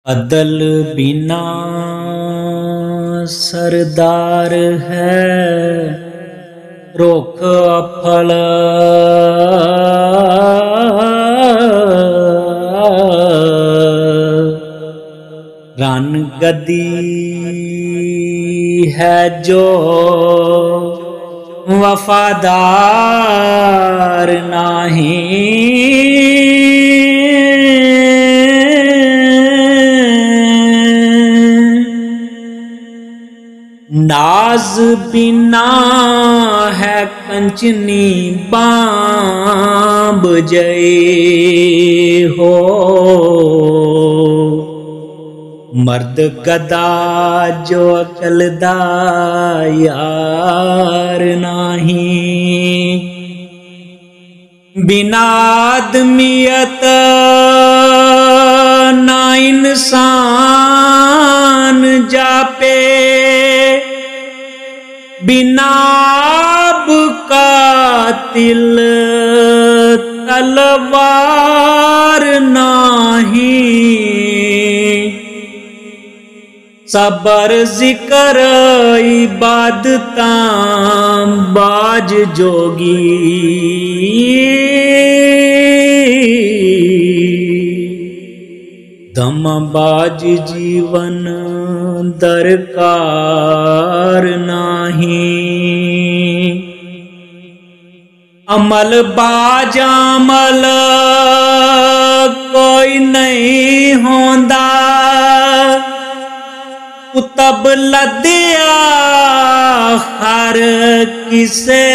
अदल बिना सरदार है, रोक अफल रन गदी है जो वफादार नहीं। नाज बिना है कंचनी बांब जय हो, मर्द गदा जो अकलदा यार नहीं। बिना आदमियत ना इंसान जापे, बिना अब कातिल तलवार नहीं। सबर जिक्र इबादतां बाज जोगी, दमबाज जीवन दरकार नहीं। अमल बाज अमल कोई नहीं होंदा, कुतब लद्या हर किसे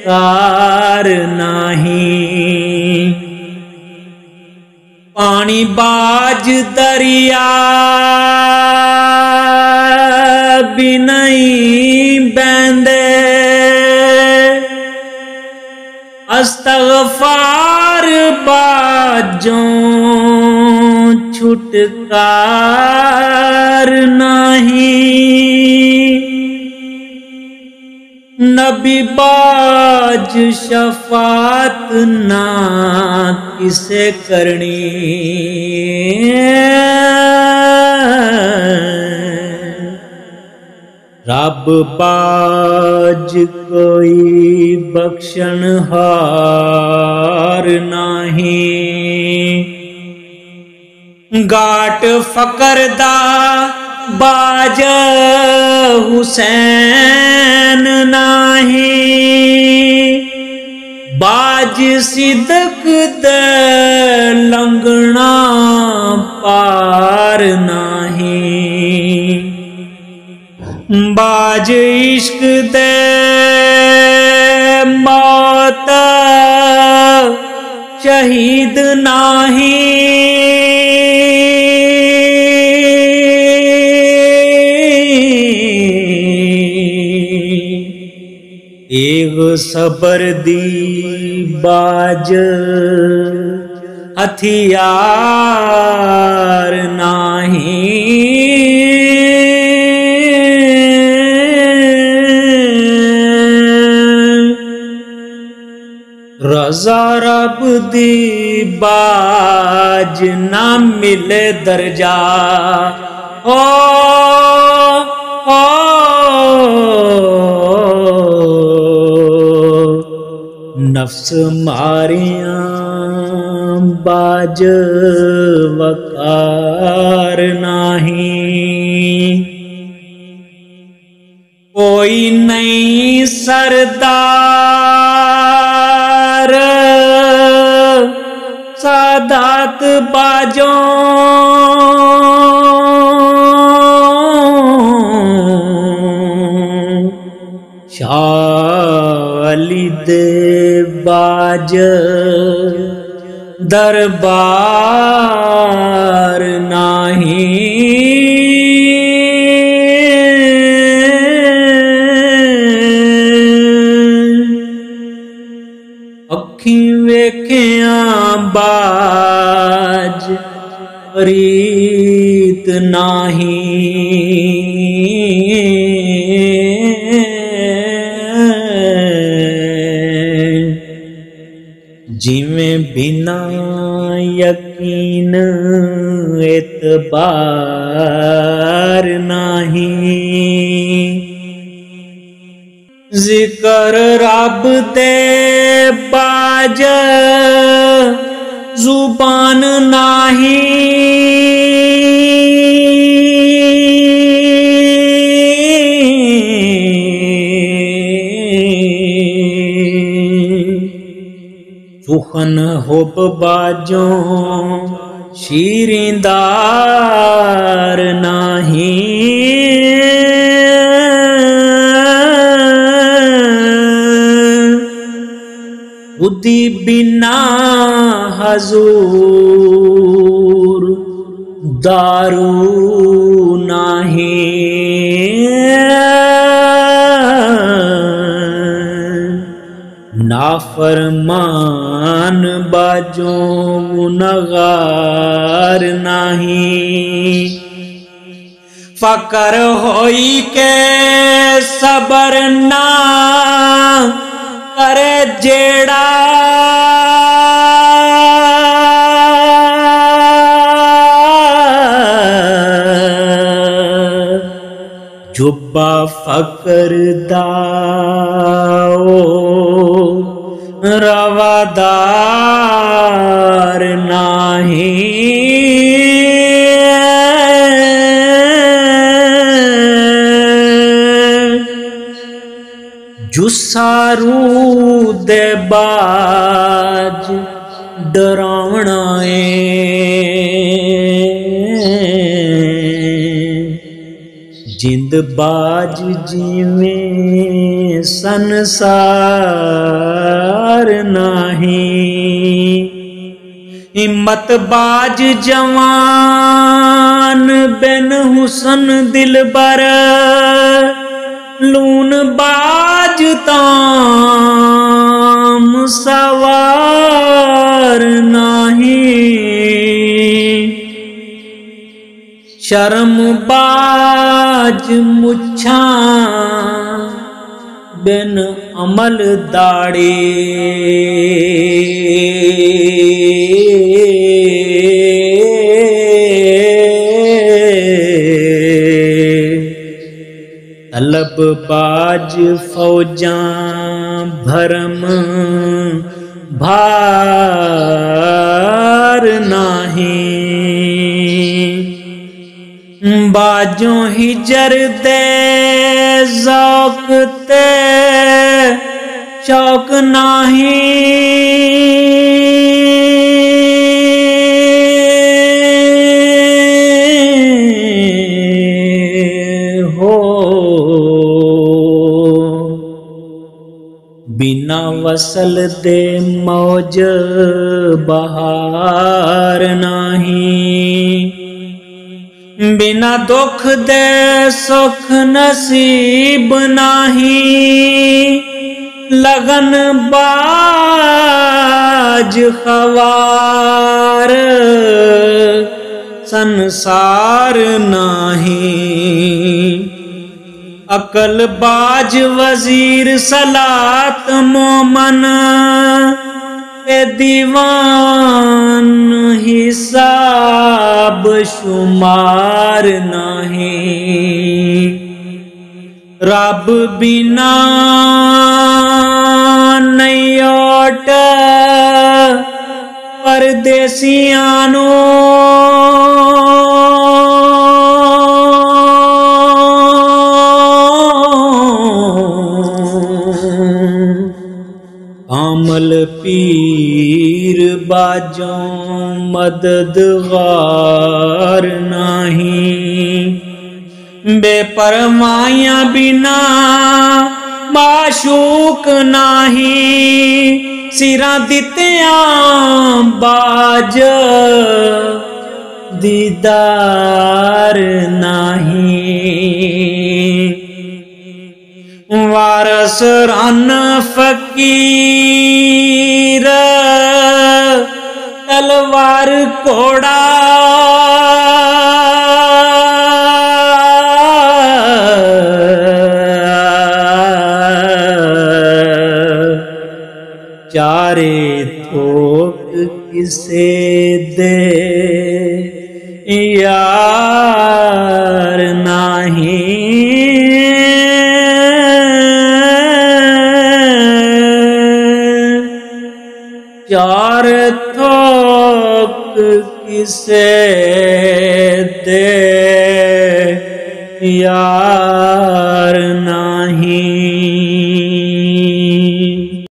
कार नहीं। पानी बाज दरिया भी नहीं बहंदे, अस्तगफार बाजों छुटकार नहीं। नबी बाज शफात ना किसे करनी, रब बाज कोई बख्शण हार नहीं। गाट फकर दा बाज हुसैन नहीं, बाज सिदक दे लंगना पार नहीं। बाज इश्क दे मौत शहीद नहीं, एक सबर दी बाज हथियार नहीं। रज़ा रब दी बाज ना मिले दर्जा, ओ नफ्स मारिया बाज वकार नहीं। कोई नहीं सरदार सादात बाजों, शाली दे बाज दरबार नहीं। अखी वेखिया बाज रीत नहीं, जिमें बिना यकीन एतबार नहीं। जिक्र रब दे बाज जुबान नाही। सुखन होब बाजों शीरिंदार नाही। बुद्धि बिना हजूर दारू नाही। नाफरमान बाजों गुनहगार नहीं। फकर होई के सबर ना करे जेड़ा। जुब्बा फकर दाओ रवादार नाही। जुस्सारू दे बाज डरावना जिंद बाज जिमें संसार नहीं। हिम्मत बाज जवान बिन हुसन दिलबर। लून बाज ताम सवार नहीं। शर्म बाज मुच्छा बिन अमल दाड़े। तलब बाज फौजां भरम भार नहीं। बाजों हिजर दे ज़ौक़ ते शौक नहीं। हो बिना वसल दे मौज बहार नहीं। बिना दुख दे सुख नसीब नहीं। लगन बाज खवार संसार नहीं। अकल बाज वजीर सलात मोमन ए दीवान हिसाब शुमार नहीं। रब बिना नहीं ओट परदेसियानो। कामल पीर बाजों मददगार नहीं। बेपरवाहियां बिना माशूक नहीं। सिरा दित्तियां बाज दीदार नहीं। वारस रन फकीर तलवार कोड़ा। चारे थोक किसे दे यार नाही। चार थोक किसे दे यार नाही।